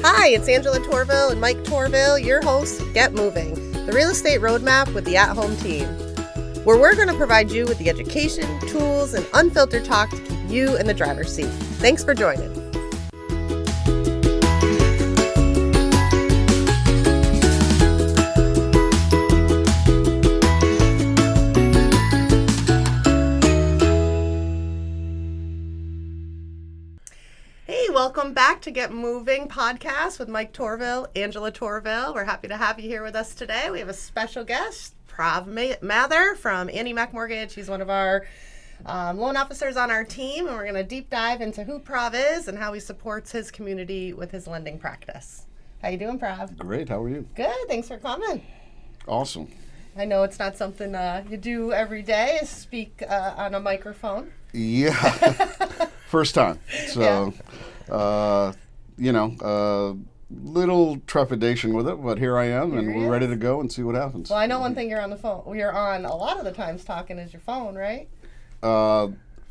Hi, it's Angela Torville and Mike Torville, your hosts of Get Moving, the real estate roadmap with the at-home team, where we're going to provide you with the education, tools, and unfiltered talk to keep you in the driver's seat. Thanks for joining. Welcome back to Get Moving podcast with Mike Torville, Angela Torville. We're happy to have you here with us today. We have a special guest, Prav Mathur from Annie Mac Mortgage. He's one of our loan officers on our team, and we're going to deep dive into who Prav is and how he supports his community with his lending practice. How you doing, Prav? Great. How are you? Good. Thanks for coming. Awesome. I know it's not something you do every day, is speak on a microphone. Yeah. First time. So... Yeah. Little trepidation with it, but here I am, and we're ready to go and see what happens. Well, I know one thing you're on the phone. You're on a lot of the times talking is your phone, right?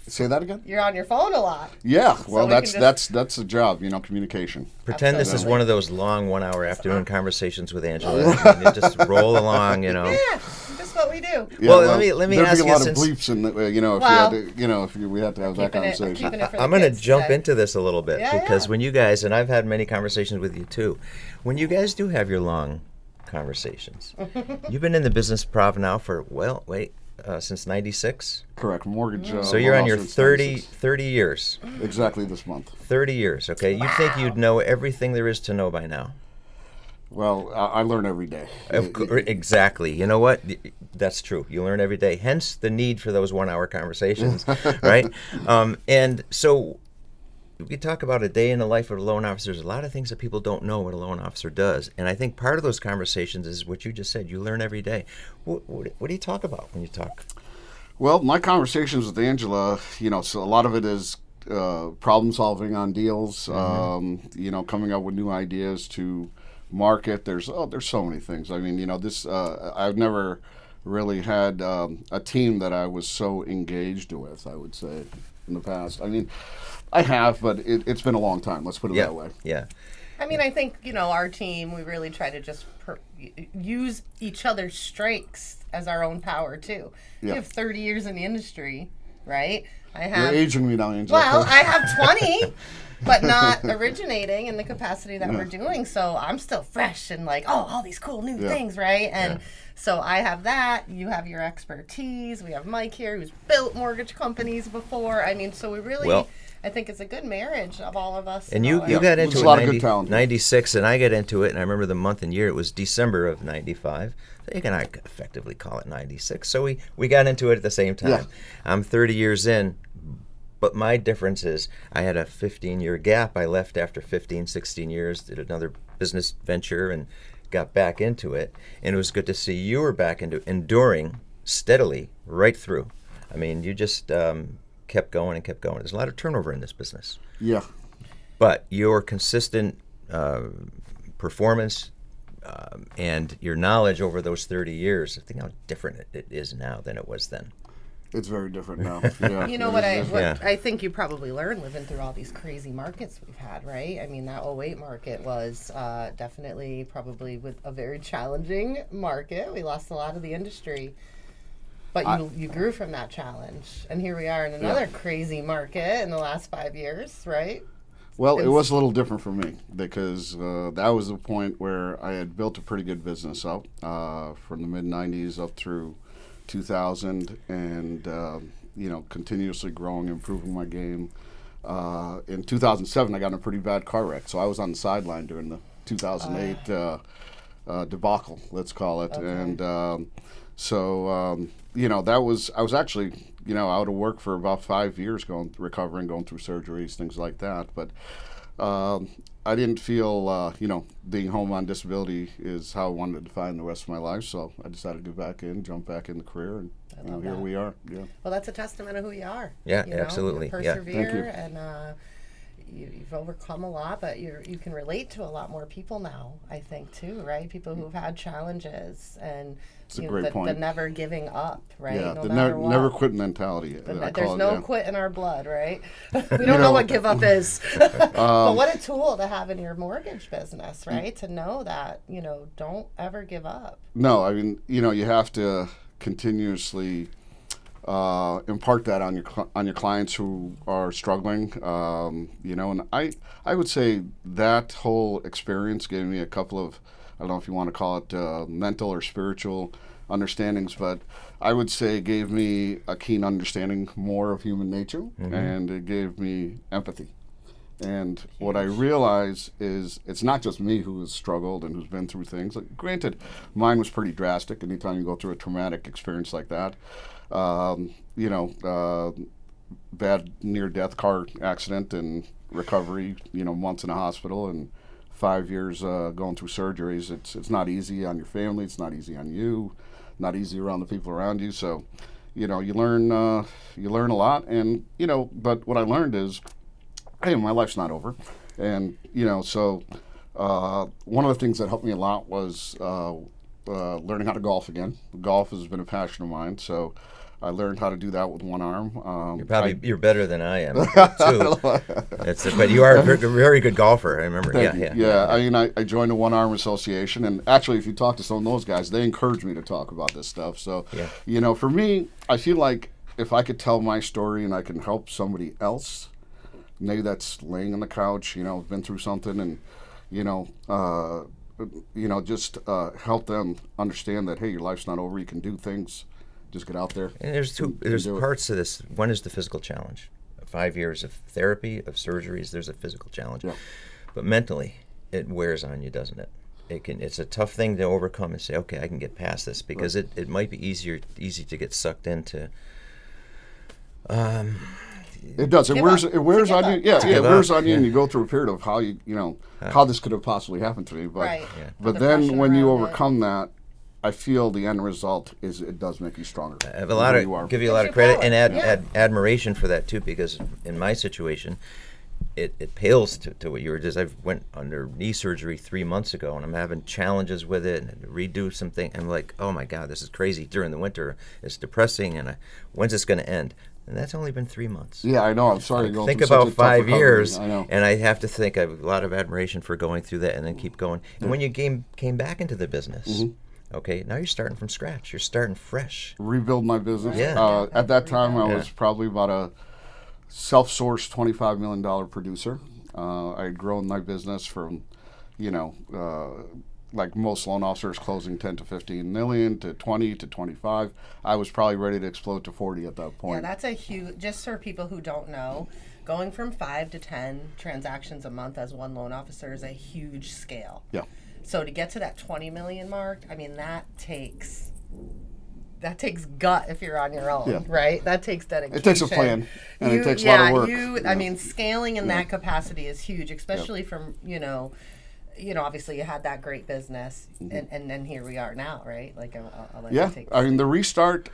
Say that again? You're on your phone a lot. Yeah, well, So that's a job, communication. Pretend this is one of those long 1 hour afternoon conversations with Angela. You just roll along, Yeah, just what we do. Yeah, well, let me ask you. There'd be a lot of bleeps in if we had to have that conversation. I'm going to jump into this a little bit because yeah. when you guys, and I've had many conversations with you too, when you guys do have your long conversations, you've been in the business, Prav, now for, since 96? Correct. Mortgage. So you're on your 30 years. Exactly this month. 30 years, okay. You think you'd know everything there is to know by now? Well, I learn every day. Exactly. You know what? That's true. You learn every day. Hence the need for those 1 hour conversations, right? And so we talk about a day in the life of a loan officer. There's a lot of things that people don't know what a loan officer does. And I think part of those conversations is what you just said. You learn every day. What do you talk about when you talk? Well, my conversations with Angela, so a lot of it is problem solving on deals, coming up with new ideas to market. There's so many things. I mean, I've never really had a team that I was so engaged with, I would say, in the past. I mean, I have, but it's been a long time. Let's put it that way. Yeah. I mean, I think, our team, we really try to just use each other's strengths as our own power, too. Yeah. You have 30 years in the industry, right? You're aging me now, Angela. Well, I have 20, but not originating in the capacity that we're doing. So I'm still fresh and all these cool new things, right? And so I have that. You have your expertise. We have Mike here who's built mortgage companies before. I mean, so we really... I think it's a good marriage of all of us. And you got into it in 96, and I got into it, and I remember the month and year. It was December of 95. So you can effectively call it 96. So we got into it at the same time. Yeah. I'm 30 years in, but my difference is I had a 15-year gap. I left after 15, 16 years, did another business venture, and got back into it. And it was good to see you were back into enduring steadily right through. I mean, you just... kept going and kept going. There's a lot of turnover in this business. Yeah. But your consistent performance and your knowledge over those 30 years, I think how different it is now than it was then. It's very different now. Yeah. You know what I think you probably learned living through all these crazy markets we've had, right? I mean, that 08 market was definitely probably with a very challenging market. We lost a lot of the industry. But you grew from that challenge, and here we are in another crazy market in the last 5 years, right? Well, it was a little different for me because that was the point where I had built a pretty good business up from the mid-'90s up through 2000, and continuously growing, improving my game. In 2007, I got in a pretty bad car wreck, so I was on the sideline during the 2008 debacle, let's call it, and. I was actually, out of work for about 5 years, recovering, going through surgeries, things like that. But I didn't feel, being home on disability is how I wanted to find the rest of my life. So I decided to get back in, jump back in the career, and here we are. Yeah. Well, that's a testament of who you are. Yeah, absolutely. You persevere, Thank you. And you've overcome a lot, but you can relate to a lot more people now, I think, too, right? People who've had challenges and It's a great point. The never giving up, right? Yeah, no the matter what. never quit mentality. There's no quit in our blood, right? We don't know what give up is. But what a tool to have in your mortgage business, right? To know that, don't ever give up. No, I mean, you have to continuously impart that on your clients who are struggling. And I would say that whole experience gave me a couple of, I don't know if you want to call it mental or spiritual understandings, but I would say it gave me a keen understanding more of human nature, and it gave me empathy. And what I realize is it's not just me who has struggled and who's been through things. Like, granted, mine was pretty drastic. Anytime you go through a traumatic experience like that, bad near-death car accident and recovery, months in a hospital and 5 years going through surgeries. It's not easy on your family. It's not easy on you. Not easy around the people around you. So, you learn a lot. And but what I learned is, hey, my life's not over. And so one of the things that helped me a lot was learning how to golf again. Golf has been a passion of mine. So I learned how to do that with one arm. You're better than I am too. But you are a very good golfer. I remember. Yeah. I mean, I joined a one arm association, and actually, if you talk to some of those guys, they encourage me to talk about this stuff. So, for me, I feel like if I could tell my story and I can help somebody else, maybe that's laying on the couch, been through something, and just help them understand that, hey, your life's not over. You can do things. Just get out there. And there's parts to this. One is the physical challenge. 5 years of therapy, of surgeries, there's a physical challenge. Yeah. But mentally, it wears on you, doesn't it? It's a tough thing to overcome and say, okay, I can get past this, because it might be easy to get sucked into. It does. It wears on you. Yeah, it wears on you, and you go through a period of how how this could have possibly happened to me. But but then when you overcome that, I feel the end result is it does make you stronger. I have give you a lot of credit and admiration for that too, because in my situation, it pales to what you were just. I went under knee surgery 3 months ago, and I'm having challenges with it and redo something. I'm like, oh my God, this is crazy. During the winter, it's depressing, and when's this going to end? And that's only been 3 months. Yeah, I know. I'm sorry. Think about 5 years, I know. And I have to think I have a lot of admiration for going through that and then keep going. And when you came back into the business. Okay, now you're starting from scratch. You're starting fresh. Rebuild my business. Yeah. At that time, I was probably about a self-sourced $25 million producer. I had grown my business from, like most loan officers, closing 10 to 15 million to 20 to 25. I was probably ready to explode to 40 at that point. Yeah, that's a huge. Just for people who don't know, going from 5 to 10 transactions a month as one loan officer is a huge scale. Yeah. So to get to that 20 million mark, I mean, that takes gut if you're on your own, right? That takes dedication. It takes a plan, and it takes a lot of work. I mean, scaling in that capacity is huge, especially from, obviously you had that great business, and then here we are now, right? Like, I'll let you take I mean, the restart,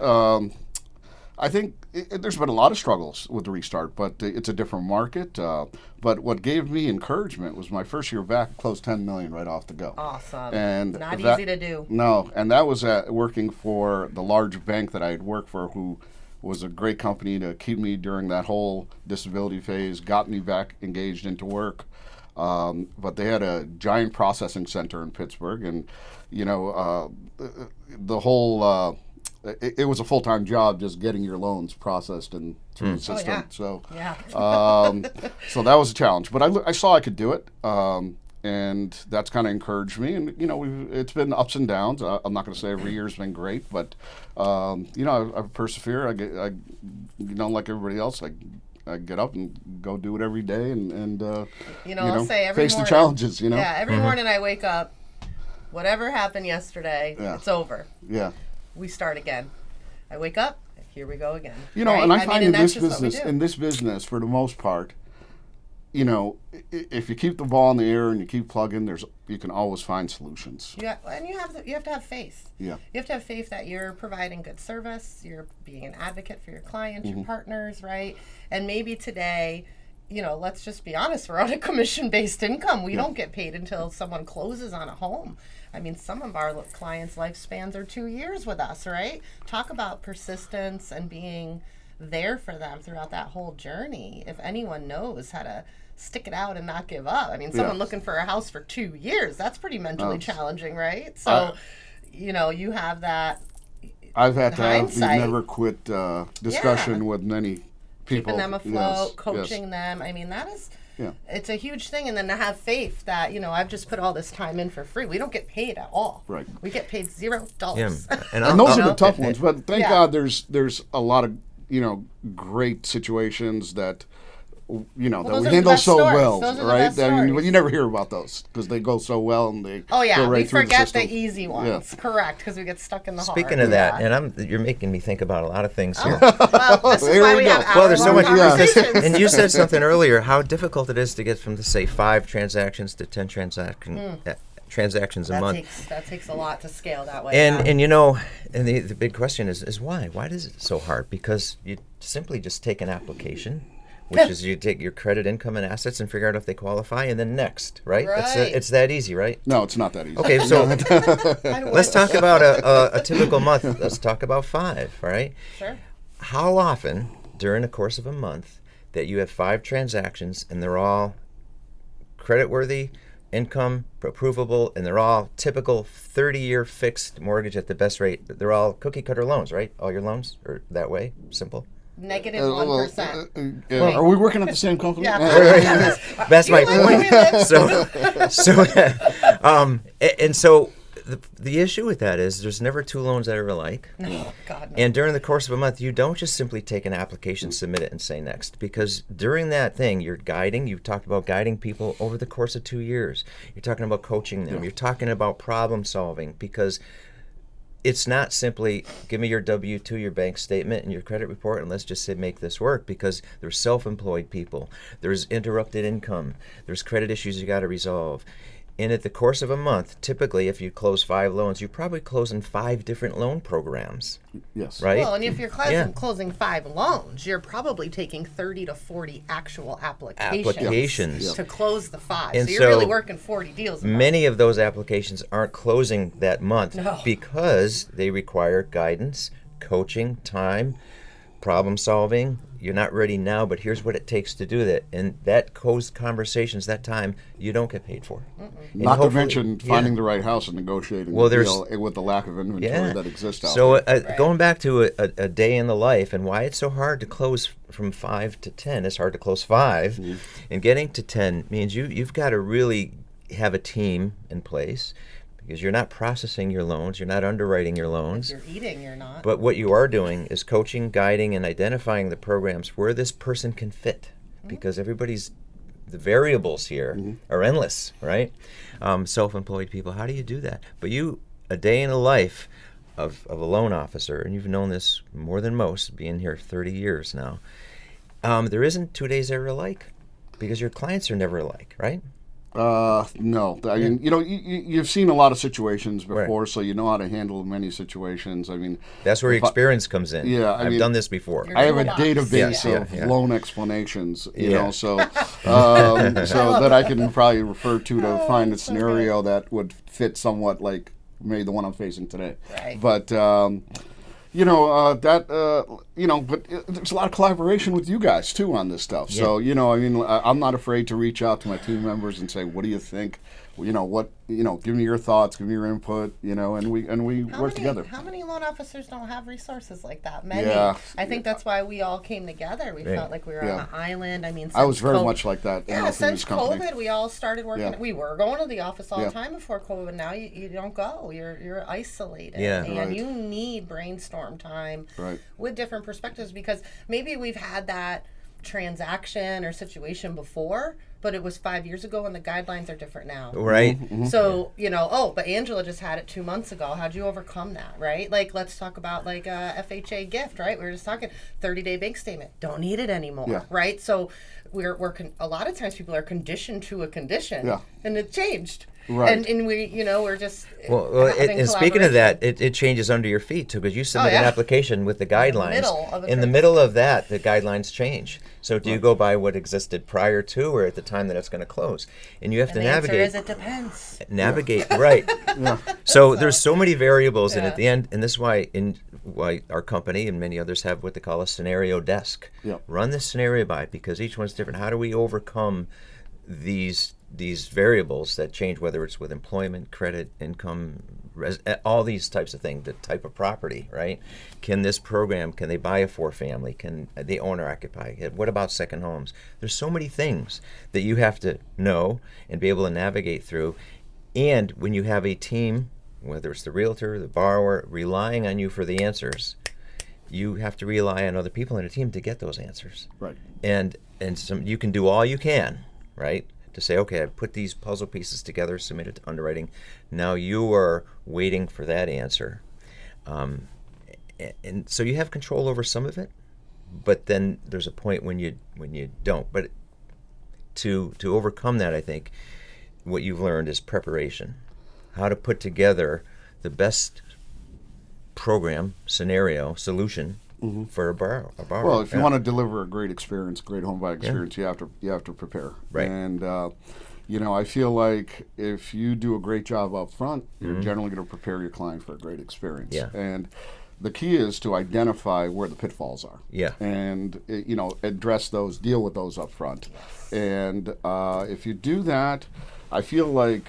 I think there's been a lot of struggles with the restart, but it's a different market. But what gave me encouragement was my first year back, closed $10 million right off the go. Awesome. And not easy to do. No, and that was working for the large bank that I had worked for, who was a great company to keep me during that whole disability phase, got me back engaged into work. But they had a giant processing center in Pittsburgh, and the whole. It was a full-time job just getting your loans processed and through the system. So so that was a challenge. But I saw I could do it, and that's kind of encouraged me. And it's been ups and downs. I'm not going to say every year's been great, but I persevere. I like everybody else, I get up and go do it every day, and I'll say every face morning, the challenges. Yeah, every morning I wake up. Whatever happened yesterday, it's over. Yeah. We start again. I wake up, here we go again. And I find in this business, for the most part, if you keep the ball in the air and you keep plugging, you can always find solutions. Yeah, and you have to have faith. Yeah. You have to have faith that you're providing good service, you're being an advocate for your clients, your partners, right? And maybe today, let's just be honest, we're on a commission-based income. We don't get paid until someone closes on a home. I mean, some of our clients' lifespans are 2 years with us, right? Talk about persistence and being there for them throughout that whole journey. If anyone knows how to stick it out and not give up. I mean, someone looking for a house for 2 years, that's pretty mentally challenging, right? So, you have that. I've had to have the never quit discussion with many people. Keeping them afloat, coaching them. I mean, that is, it's a huge thing. And then to have faith that, I've just put all this time in for free. We don't get paid at all. Right. We get paid $0. And those are the tough ones. But thank God there's a lot of, great situations that, that we handle so well, right? I mean, you never hear about those because they go so well and they go right we through forget the system. the easy ones, correct? Because we get stuck in the hard. Speaking of that, and you're making me think about a lot of things here. Well, this is why we have there's so much. conversations. And you said something earlier, how difficult it is to get from, say, 5 transactions to 10 transactions a month. That takes a lot to scale that way. And the big question is why? Why is it so hard? Because you simply just take an application, which is you take your credit, income, and assets and figure out if they qualify, and then next, right? It's that easy, right? No, it's not that easy. Okay, so let's talk about a typical month. Let's talk about 5, right? Sure. How often during the course of a month that you have 5 transactions and they're all creditworthy, income approvable, and they're all typical 30-year fixed mortgage at the best rate? They're all cookie cutter loans, right? All your loans are that way, simple. Negative 1%. Are we working at the same company? Yeah. That's my point. So the issue with that is there's never 2 loans that are alike. No, God, no. And during the course of a month, you don't just simply take an application, submit it, and say next. Because during that thing, you're guiding. You've talked about guiding people over the course of 2 years. You're talking about coaching them. You're talking about problem solving, because it's not simply give me your W-2, your bank statement, and your credit report, and let's just say make this work, because there's self-employed people. There's interrupted income. There's credit issues you got to resolve. And at the course of a month, typically, if you close 5 loans, you're probably closing 5 different loan programs. Yes. Right? Well, and if you're closing 5 loans, you're probably taking 30 to 40 actual applications. To close the 5. And so you're really working 40 deals a month. Many of those applications aren't closing that month because they require guidance, coaching, time, problem solving. You're not ready now, but here's what it takes to do that. And that conversations, that time, you don't get paid for. Not to mention finding the right house and negotiating the deal with the lack of inventory that exists out there. So going back to a day in the life and why it's so hard to close from 5 to 10, it's hard to close 5. And getting to 10 means you've got to really have a team in place, because you're not processing your loans, you're not underwriting your loans. If you're eating, you're not. But what you are doing is coaching, guiding, and identifying the programs where this person can fit, because the variables here are endless, right? Self-employed people, how do you do that? But a day in the life of a loan officer, and you've known this more than most, being here 30 years now, there isn't 2 days that are alike, because your clients are never alike, right? No. I mean, you've seen a lot of situations before, so you know how to handle many situations. I mean, that's where experience comes in. Yeah, I've done this before. I have a database of loan explanations, so that I can probably refer to find a scenario that would fit somewhat like maybe the one I'm facing today. Right. But but there's a lot of collaboration with you guys too on this stuff. So I'm not afraid to reach out to my team members and say, what do you think? Give me your thoughts, give me your input, and we work together. How many loan officers don't have resources like that? Many. Yeah. I think that's why we all came together. We felt like we were on an island. I mean, I was very much like that. Since COVID, we all started working. We were going to the office all the time before COVID. Now you don't go. You're isolated. Yeah. And you need brainstorm time with different perspectives, because maybe we've had that transaction or situation before, but it was 5 years ago and the guidelines are different now. Right. So, but Angela just had it 2 months ago. How'd you overcome that, right? Like, let's talk about like a FHA gift, right? We were just talking 30-day bank statement. Don't need it anymore, right? So we're a lot of times people are conditioned to a condition and it changed. Right. And we, we're just Well, having and speaking of that, collaboration. it changes under your feet too, because you submit an yeah. application with the guidelines. middle of a In the trip. middle of that, the guidelines change. So do you go by what existed prior to, or at the time that it's going to close? And you have to the navigate. answer is it depends. Navigate, right? So there's so many variables, and Yeah. at the end, and this is why our company and many others have what they call a scenario desk. Yeah. Run this scenario by, because each one's different. How do we overcome these variables that change, whether it's with employment, credit, income, all these types of things, the type of property, right? Can they buy a 4-family? Can they owner occupy? What about second homes? There's so many things that you have to know and be able to navigate through. And when you have a team, whether it's the realtor, the borrower, relying on you for the answers, you have to rely on other people in a team to get those answers. Right. And you can do all you can, right? To say, okay, I put these puzzle pieces together, submit it to underwriting. Now you are waiting for that answer. And so you have control over some of it, but then there's a point when you don't. But to overcome that, I think what you've learned is preparation. How to put together the best program, scenario, solution for a borrower. Well, if you want to deliver a great experience, great home buy experience, you have to prepare. Right. And I feel like if you do a great job up front, you're generally going to prepare your client for a great experience. Yeah. And the key is to identify where the pitfalls are. Yeah. And address those, deal with those up front. Yes. And if you do that, I feel like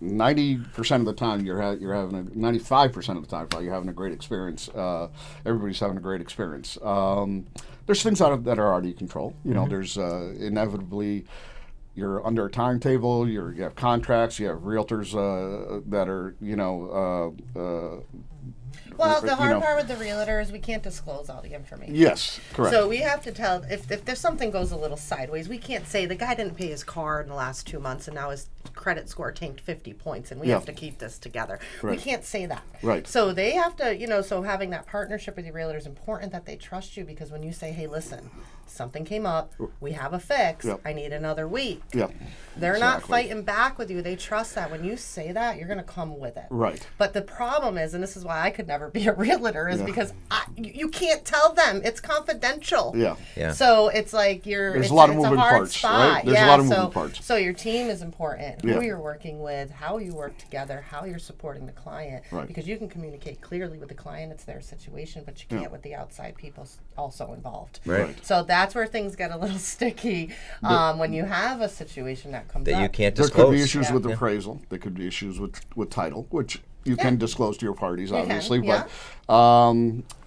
90% of the time you're having 95% of the time you're having a great experience. Everybody's having a great experience. There's things that are out of your control. There's inevitably you're under a timetable. You have contracts. You have realtors that are Well, the hard part with the realtor is we can't disclose all the information. Yes, correct. So we have to tell, if there's something goes a little sideways, we can't say the guy didn't pay his car in the last 2 months and now his credit score tanked 50 points and we have to keep this together. Right. We can't say that. Right. So they have to, so having that partnership with your realtor is important, that they trust you, because when you say, hey, listen, something came up, we have a fix, I need another week. Yep. They're not fighting back with you. They trust that when you say that, you're going to come with it. Right. But the problem is, and this is why I could never be a realtor, is because you can't tell them. It's confidential. Yeah. Yeah. So it's like There's a lot of moving parts, spot. right? There's a lot of moving parts. So your team is important. Yeah. Who you're working with, how you work together, how you're supporting the client. Right. Because you can communicate clearly with the client. It's their situation, but you can't with the outside people also involved. Right. So that's where things get a little sticky when you have a situation that comes that up. you can't There disclose. could be issues with appraisal. There could be issues with title, which you can disclose to your parties, obviously. can, But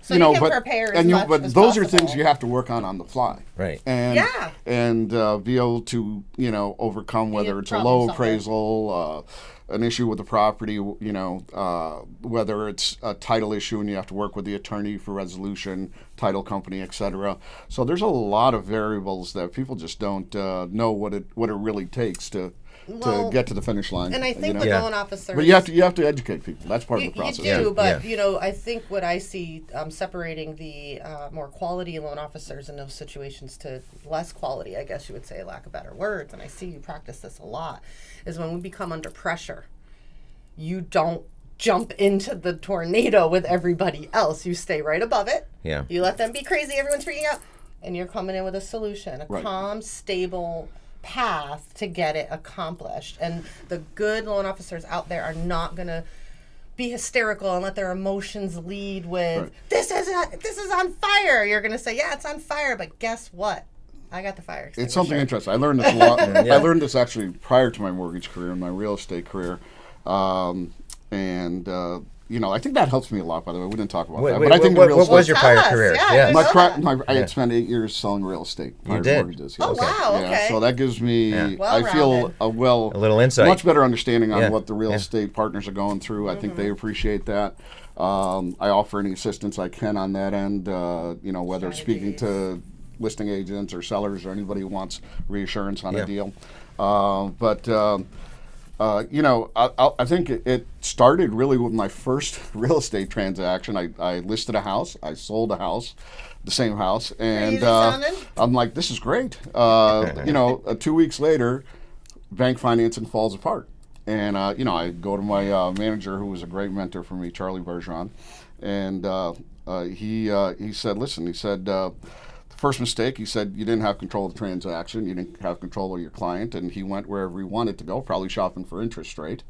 So you can prepare as much but as those are possible. things you have to work on the fly. Right. And be able to overcome whether it's a problem low solver. appraisal, an issue with the property, whether it's a title issue and you have to work with the attorney for resolution, title company, etc. So there's a lot of variables that people just don't know what it really takes to get to the finish line. And I think the loan officers. But you have to educate people. That's part of the process. You do, but Yeah. I think what I see separating the more quality loan officers in those situations to less quality, I guess you would say, lack of better words, and I see you practice this a lot, is when we become under pressure. You don't jump into the tornado with everybody else. You stay right above it. Yeah. You let them be crazy. Everyone's freaking out, and you're coming in with a solution, a Right. calm, stable path to get it accomplished. And the good loan officers out there are not going to be hysterical and let their emotions lead with this is on fire. You're going to say, yeah, it's on fire, but guess what? I got the fire extinguisher. It's something interesting. I learned this a lot. I learned this actually prior to my mortgage career and my real estate career. I think that helps me a lot, by the way. We didn't talk about that. But I think what was your prior career? Yeah, I had spent 8 years selling real estate. You did? Mortgages. Oh, wow, okay. So that gives me, I feel Well-rounded. a little insight. much better understanding on Yeah. what the real estate partners are going through. I think they appreciate that. I offer any assistance I can on that end, whether it's speaking to listing agents or sellers or anybody who wants reassurance on a deal. I think it started really with my first real estate transaction. I listed a house, I sold a house, the same house, and I'm like, this is great. 2 weeks later, bank financing falls apart. And I go to my manager, who was a great mentor for me, Charlie Bergeron, and he said, listen, he said, the first mistake, he said, you didn't have control of the transaction, you didn't have control of your client, and he went wherever he wanted to go, probably shopping for interest rate,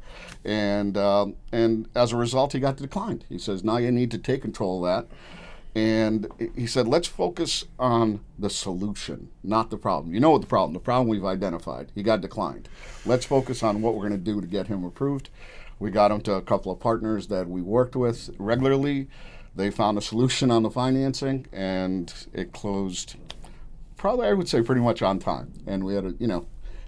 and as a result, he got declined. He says, now you need to take control of that. And he said, let's focus on the solution, not the problem. You know what the problem we've identified. He got declined. Let's focus on what we're going to do to get him approved. We got him to a couple of partners that we worked with regularly. They found a solution on the financing, and it closed probably, I would say, pretty much on time. And we had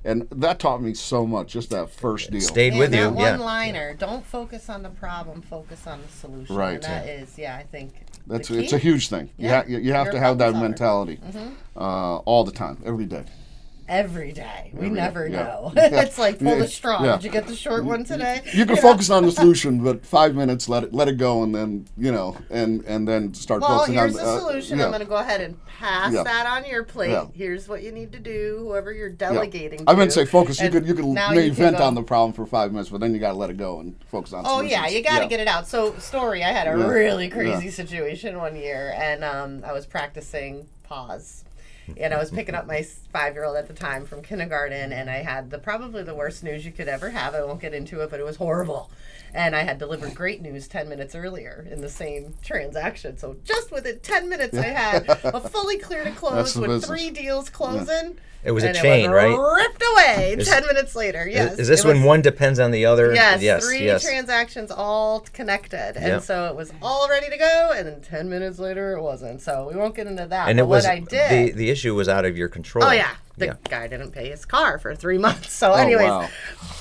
and that taught me so much, just that first deal. Stayed with you. That one-liner, don't focus on the problem, focus on the solution. Right. And that is, I think, it's a huge thing. Yeah. You have to have that mentality all the time, every day. Every day. We never know. Yeah. It's like pull the straw. Yeah. Did you get the short one today? You can focus on the solution, but 5 minutes, let it go, and then and then start focusing on. Well, here's the solution. I'm going to go ahead and pass that on your plate. Yeah. Here's what you need to do. Whoever you're delegating. I wouldn't say focus. You could maybe vent go on the problem for 5 minutes, but then you got to let it go and focus on. Oh solutions. yeah, you got to get it out. So story. I had a really crazy situation one year, and I was practicing pause. And I was picking up my 5-year-old at the time from kindergarten, and I had probably the worst news you could ever have. I won't get into it, but it was horrible. And I had delivered great news 10 minutes earlier in the same transaction. So just within 10 minutes, I had a fully clear to close with business. 3 deals closing. Yeah. It was a chain, right? Ripped away 10 minutes later. Yes. Is this when one depends on the other? Yes. 3 transactions all connected, and so it was all ready to go. And then 10 minutes later, it wasn't. So we won't get into that. And but what I did, the issue was out of your control. Oh yeah, the guy didn't pay his car for 3 months. So, anyways, wow.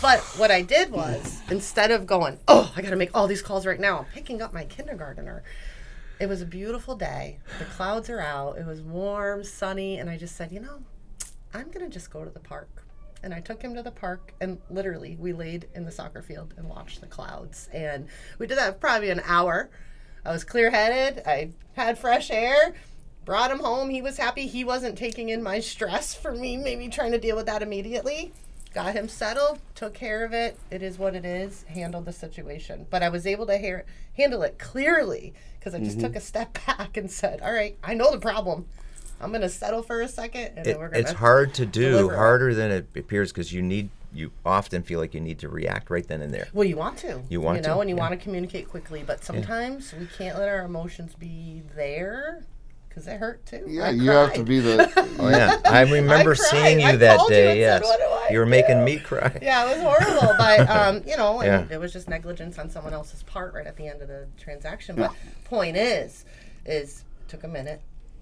But what I did was, instead of going, I got to make all these calls right now, I'm picking up my kindergartner. It was a beautiful day. The clouds are out. It was warm, sunny, and I just said, I'm going to just go to the park. And I took him to the park, and literally we laid in the soccer field and watched the clouds. And we did that for probably an hour. I was clear-headed. I had fresh air. Brought him home. He was happy. He wasn't taking in my stress for me, maybe trying to deal with that immediately. Got him settled, took care of it. It is what it is. Handled the situation. But I was able to handle it clearly because I just took a step back and said, all right, I know the problem. I'm going to settle for a second, and then we're going to. It's hard to do, harder than it appears, because you often feel like you need to react right then and there. Well, you want to. You want to. And you want to communicate quickly, but sometimes we can't let our emotions be there because they hurt too. Yeah, you have to be the. Oh yeah, I remember seeing you that day. Yes, you were making me cry. Yeah, it was horrible, but and it was just negligence on someone else's part right at the end of the transaction. But point is took a minute.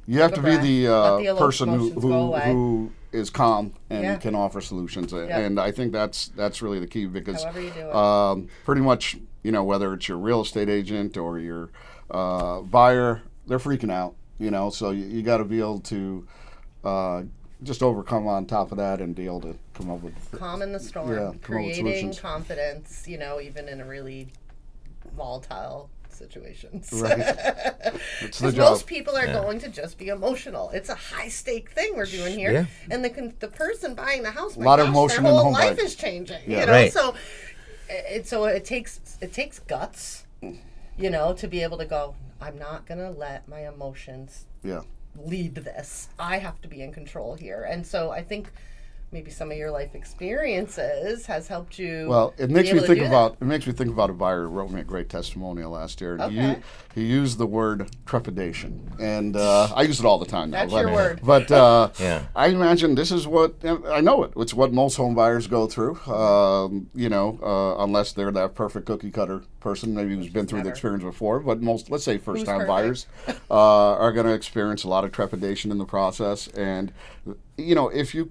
You have to be the person who is calm and can offer solutions, and I think that's really the key, because however you do it. Pretty much, whether it's your real estate agent or your buyer, they're freaking out, so you got to be able to just overcome on top of that and be able to come up with calm in the storm, creating confidence, even in a really volatile situations. Right. It's the job. Most people are going to just be emotional. It's a high stake thing we're doing here, and the person buying the house, a lot of emotion their in the whole home life buying. is changing. Right. So it takes guts, to be able to go, I'm not gonna let my emotions lead this. I have to be in control here, and so I think maybe some of your life experiences has helped you. Well, it makes me think about a buyer who wrote me a great testimonial last year. And he used the word trepidation, and I use it all the time now. That's your word. But I imagine this is what I know it. It's what most home buyers go through. Unless they're that perfect cookie cutter person, maybe who's been through the experience before. But most, let's say, first time buyers are going to experience a lot of trepidation in the process, and if you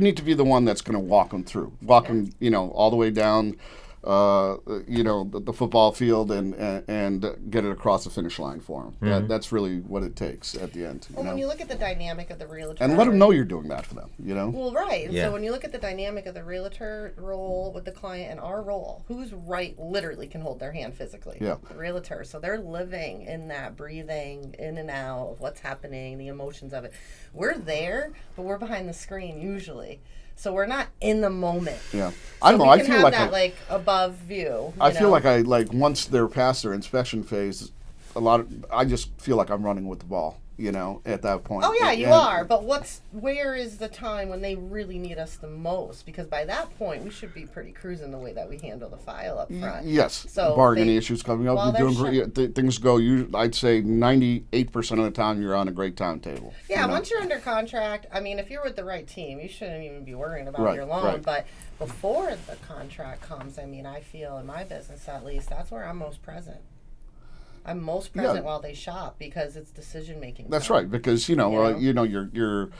need to be the one that's going to walk them through, all the way down, the football field and get it across the finish line for them. Mm-hmm. That's really what it takes at the end. Well, when you look at the dynamic of the realtor, and let them know you're doing that for them. Well, right. So when you look at the dynamic of the realtor role with the client and our role, who's literally can hold their hand physically. Yeah. The realtor. So they're living in that, breathing in and out of what's happening, the emotions of it. We're there, but we're behind the screen usually. So we're not in the moment. Yeah. So I don't know. we I can feel have like that like above view. I feel like once they're past their inspection phase, I just feel like I'm running with the ball, at that point. Oh yeah, you are. But where is the time when they really need us the most? Because by that point, we should be pretty cruising the way that we handle the file up front. Yes. So barring any issues coming up, while you're doing great. Things go. I'd say 98% of the time you're on a great timetable. Yeah. Once you're under contract, I mean, if you're with the right team, you shouldn't even be worrying about your loan. Right. But before the contract comes, I mean, I feel in my business at least, that's where I'm most present. I'm most present while they shop because it's decision making. That's right, because you're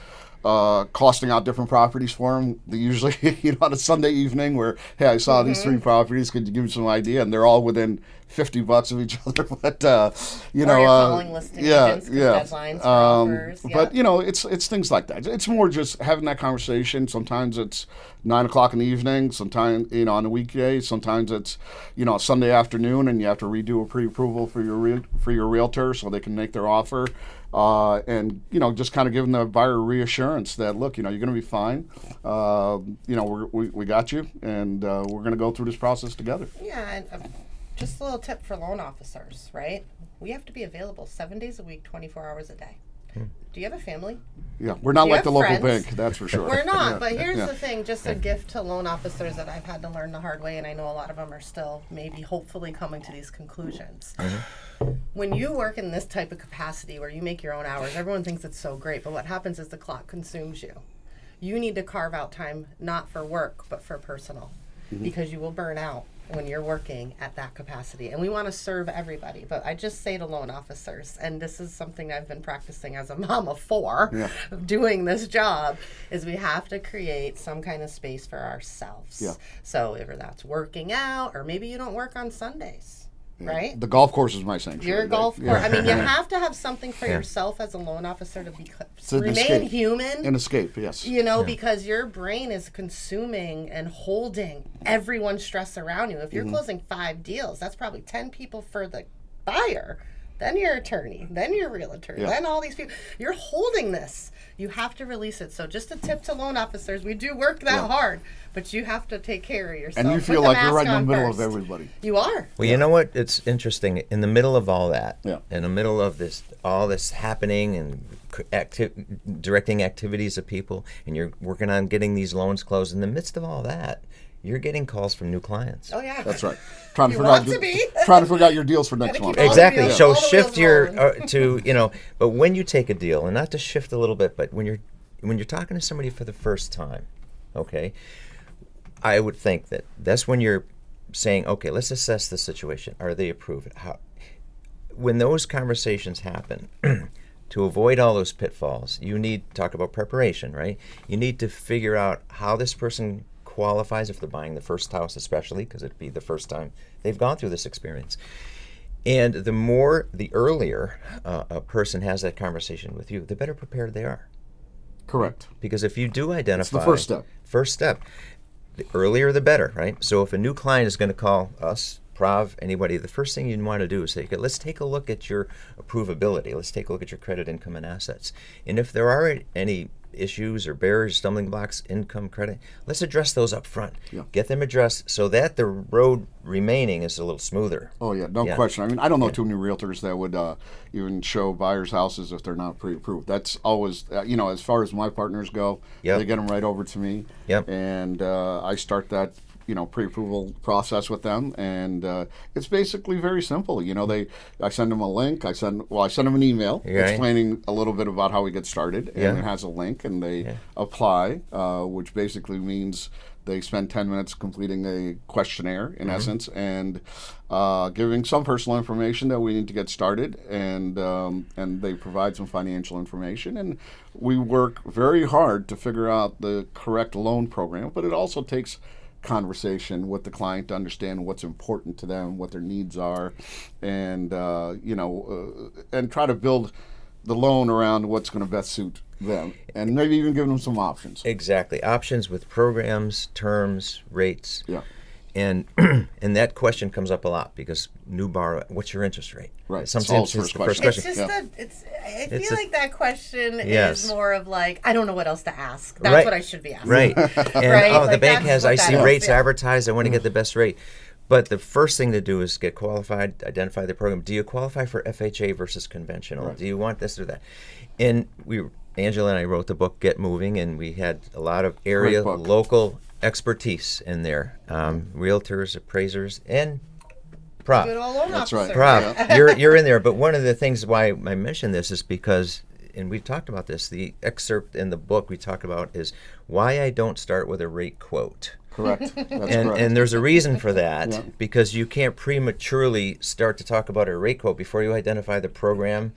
costing out different properties for them. They usually, on a Sunday evening, where I saw these 3 properties. Could you give me some idea? And they're all within $50 of each other. But or you're calling listing agents, deadlines for offers. But it's things like that. It's more just having that conversation. Sometimes it's 9:00 in the evening. Sometimes on a weekday. Sometimes it's a Sunday afternoon, and you have to redo a pre-approval for your realtor so they can make their offer. And just kind of giving the buyer reassurance that look, you're going to be fine. We got you, and we're going to go through this process together. Yeah, and just a little tip for loan officers, right? We have to be available 7 days a week, 24 hours a day. Do you have a family? Yeah, we're not like the local friends? bank, that's for sure. We're not, but here's the thing, just a gift to loan officers that I've had to learn the hard way, and I know a lot of them are still maybe hopefully coming to these conclusions. When you work in this type of capacity where you make your own hours, everyone thinks it's so great, but what happens is the clock consumes you. You need to carve out time not for work, but for personal, because you will burn out when you're working at that capacity. And we want to serve everybody. But I just say to loan officers, and this is something I've been practicing as a mom of 4, doing this job, is we have to create some kind of space for ourselves. Yeah. So whether that's working out, or maybe you don't work on Sundays. Right? The golf course is my sanctuary. Your golf course. I mean, you have to have something for yourself as a loan officer to remain human. An escape, yes. Because your brain is consuming and holding everyone's stress around you. If you're closing 5 deals, that's probably 10 people for the buyer, then your attorney, then your realtor, then all these people. You're holding this. You have to release it. So just a tip to loan officers, we do work that hard, but you have to take care of yourself. And you feel like you're right in the middle of everybody. You are. Well, you know what? It's interesting. In the middle of all that, in the middle of all this happening and directing activities of people, and you're working on getting these loans closed, in the midst of all that, you're getting calls from new clients. Oh, yeah. That's right. Trying to figure out your deals for next month. Exactly. So shift your but when you take a deal, and not to shift a little bit, but when you're talking to somebody for the first time, okay, I would think that's when you're saying, okay, let's assess the situation. Are they approved? When those conversations happen, to avoid all those pitfalls, you need to talk about preparation, right? You need to figure out how this person qualifies if they're buying the first house, especially because it'd be the first time they've gone through this experience. And the earlier a person has that conversation with you, the better prepared they are. Correct. Because if you do identify... It's the first step. First step. The earlier the better, right? So if a new client is going to call us, Prav, anybody, the first thing you'd want to do is say, okay, let's take a look at your approvability. Let's take a look at your credit, income, and assets. And if there are any issues or barriers, stumbling blocks, income, credit, let's address those up front. Yeah. Get them addressed so that the road remaining is a little smoother. Oh, yeah, no question. I mean, I don't know too many realtors that would even show buyers' houses if they're not pre-approved. That's always, as far as my partners go, they get them right over to me. Yep. And I start that pre-approval process with them, and it's basically very simple. I send them a link. I send them an email explaining a little bit about how we get started, and it has a link, and they apply, which basically means they spend 10 minutes completing a questionnaire, in essence, and giving some personal information that we need to get started, and they provide some financial information, and we work very hard to figure out the correct loan program, but it also takes conversation with the client to understand what's important to them, what their needs are, and and try to build the loan around what's going to best suit them, and maybe even give them some options. Exactly. Options with programs, terms, rates. Yeah. And and that question comes up a lot because new borrower, what's your interest rate? Right. Sometimes it's the first question. It's just I It's feel like that question Yes. is more of like, I don't know what else to ask. That's Right. what I should be asking. Right. And Right? the Like, bank that's has, I what see that is. rates Yeah. advertised, I want to get the best rate. But the first thing to do is get qualified, identify the program. Do you qualify for FHA versus conventional? Right. Do you want this or that? And Angela and I wrote the book Get Moving, and we had a lot of area, Great book. local expertise in there. Realtors, appraisers, and Good Prav. old loan That's officer. right. Prav, you're in there. But one of the things why I mention this is because, and we've talked about this, the excerpt in the book we talk about is why I don't start with a rate quote. Correct. That's correct. And there's a reason for that, Yeah. because you can't prematurely start to talk about a rate quote before you identify the program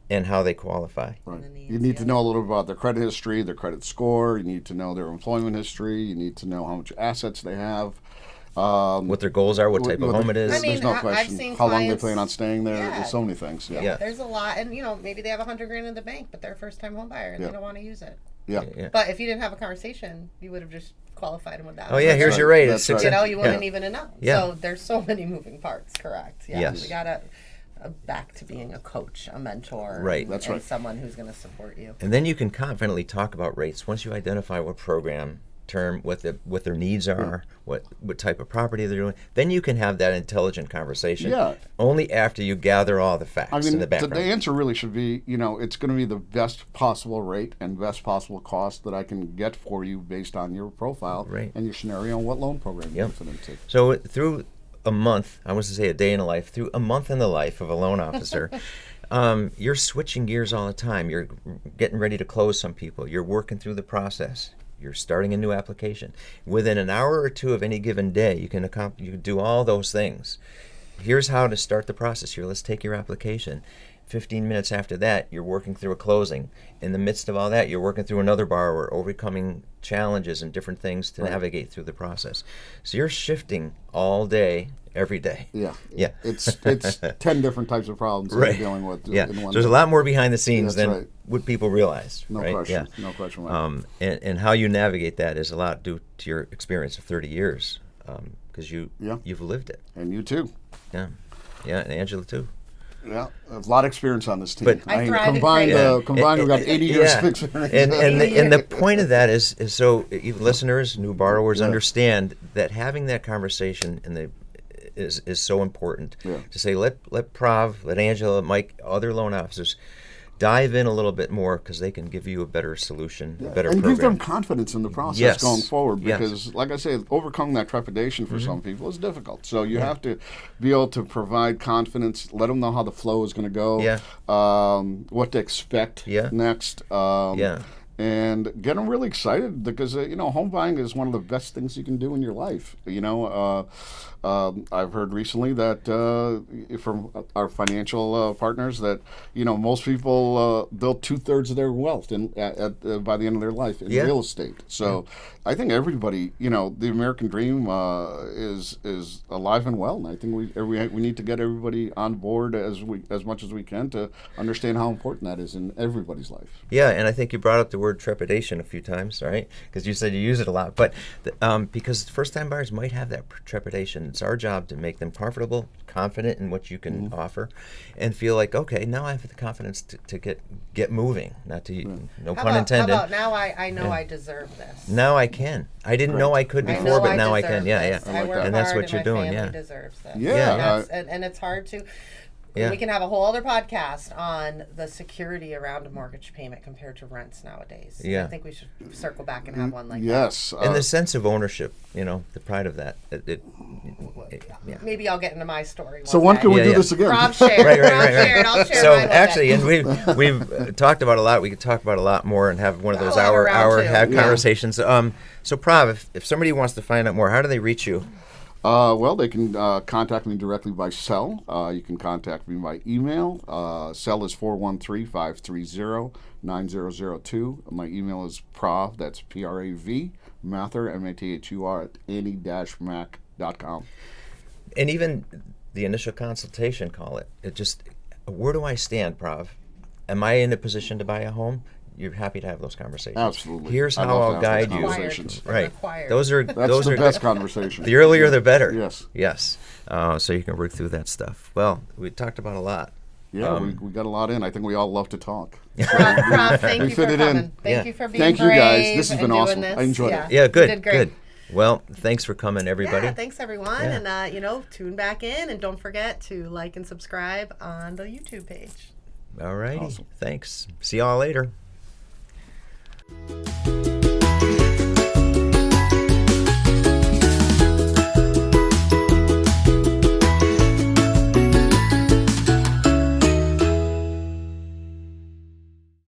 and how they qualify. Right. the needs, You need to know a little bit about their credit history, their credit score. You need to know their employment history. You need to know how much assets they have. What their goals are, what type of home it is. I mean, There's no I've question. seen How long they clients- plan on staying there. Yeah. There's so many things. Yeah. Yeah. There's a lot, and maybe they have $100,000 in the bank, but they're a first-time home buyer and Yeah. they don't want to use it. Yeah. Yeah. But if you didn't have a conversation, you would have just qualified them with that. Oh yeah, here's right. your rate. That's It's six. right. You wouldn't even know. Yeah. So there's so many moving parts. Correct. Yeah. Yes. We gotta back to being a coach, a mentor. Right. And, That's and right. someone who's going to support you. And then you can confidently talk about rates once you identify what program, term, what their needs are, what type of property they're doing. Then you can have that intelligent conversation. Yeah. Only after you gather all the facts I mean, in the background. the answer really should be, it's going to be the best possible rate and best possible cost that I can get for you based on your profile Right. and your scenario and what loan program Yep. you fit into. So through a month, I was to say a day in a life, through a month in the life of a loan officer, you're switching gears all the time. You're getting ready to close some people. You're working through the process. You're starting a new application. Within an hour or two of any given day, you can do all those things. Here's how to start the process. Here, let's take your application. 15 minutes after that, you're working through a closing. In the midst of all that, you're working through another borrower, overcoming challenges and different things to navigate through the process. So you're shifting all day, every day. Yeah. Yeah. It's 10 different types of problems that Right. you're dealing with. Yeah. in So one there's a day. lot more behind the scenes That's than right. what people realize. No right? question. Yeah. No question. Mike. And how you navigate that is a lot due to your experience of 30 years, because you've lived it. And you too. Yeah, yeah, and Angela too. Yeah, a lot of experience on this team. But- I thrive in combined, creative. we've got 80 years of experience. And the point of that is so even listeners, new borrowers understand that having that conversation is so important. Yeah. To say let Prav, let Angela, Mike, other loan officers dive in a little bit more because they can give you a better solution, a better and program. give them confidence in the process Yes. going forward, Yes. because like I say, overcoming that trepidation for some people is difficult. So you have to be able to provide confidence, let them know how the flow is going to go, Yeah. what to expect Yeah. next, Yeah. and get them really excited, because home buying is one of the best things you can do in your life. I've heard recently that from our financial partners that most people build 2/3 of their wealth by the end of their life in Yeah. real estate. So I think everybody, the American dream is alive and well, and I think we need to get everybody on board as much as we can to understand how important that is in everybody's life. Yeah, and I think you brought up the word trepidation a few times, right? Because you said you use it a lot. But because first-time buyers might have that trepidation, it's our job to make them comfortable, confident in what you can offer, and feel like, okay, now I have the confidence to get moving. Not to no pun intended. How about now I know I deserve this. Now I can. I didn't know I could I before, know but now I deserve can. Yeah, this. yeah. I work And that's hard what you're and my doing. family Yeah. deserves this. Yeah. And it's hard to. Yeah. We can have a whole other podcast on the security around a mortgage payment compared to rents nowadays. Yeah. I think we should circle back and have one like Yes. And the sense of ownership, the pride of that. that. Maybe I'll get into my story. So one when day. can we Yeah, do yeah. this again? Rob shared. Right. Rob shared. I'll share So mine one actually, day. and we've talked about a lot. We could talk about a lot more and have one of those I'll have a hour round two. have Yeah. conversations. So Prav, if somebody wants to find out more, how do they reach you? Well, they can contact me directly by cell. You can contact me by email. Cell is 413-530-9002. My email is Prav, that's Prav, Mathur, Mathur, at any-mac.com. And even the initial consultation, call it. It just, where do I stand, Prav? Am I in a position to buy a home? you're happy to have those conversations. Absolutely. Here's I how love to I'll have guide those you. conversations. They're Right. required. Those are That's the best conversation. The earlier, the better. Yes. Yes. So you can work through that stuff. Well, we talked about a lot. Yeah, we got a lot in. I think we all love to talk. Prav, thank you for fit it in. coming. Thank Yeah. you for being Thank you, brave guys. This has and been doing awesome. this. I enjoyed it. Yeah, good. You did great. Good. Well, thanks for coming, everybody. Yeah, thanks everyone. Yeah. And tune back in, and don't forget to like and subscribe on the YouTube page. All righty. Awesome. Thanks. See y'all later.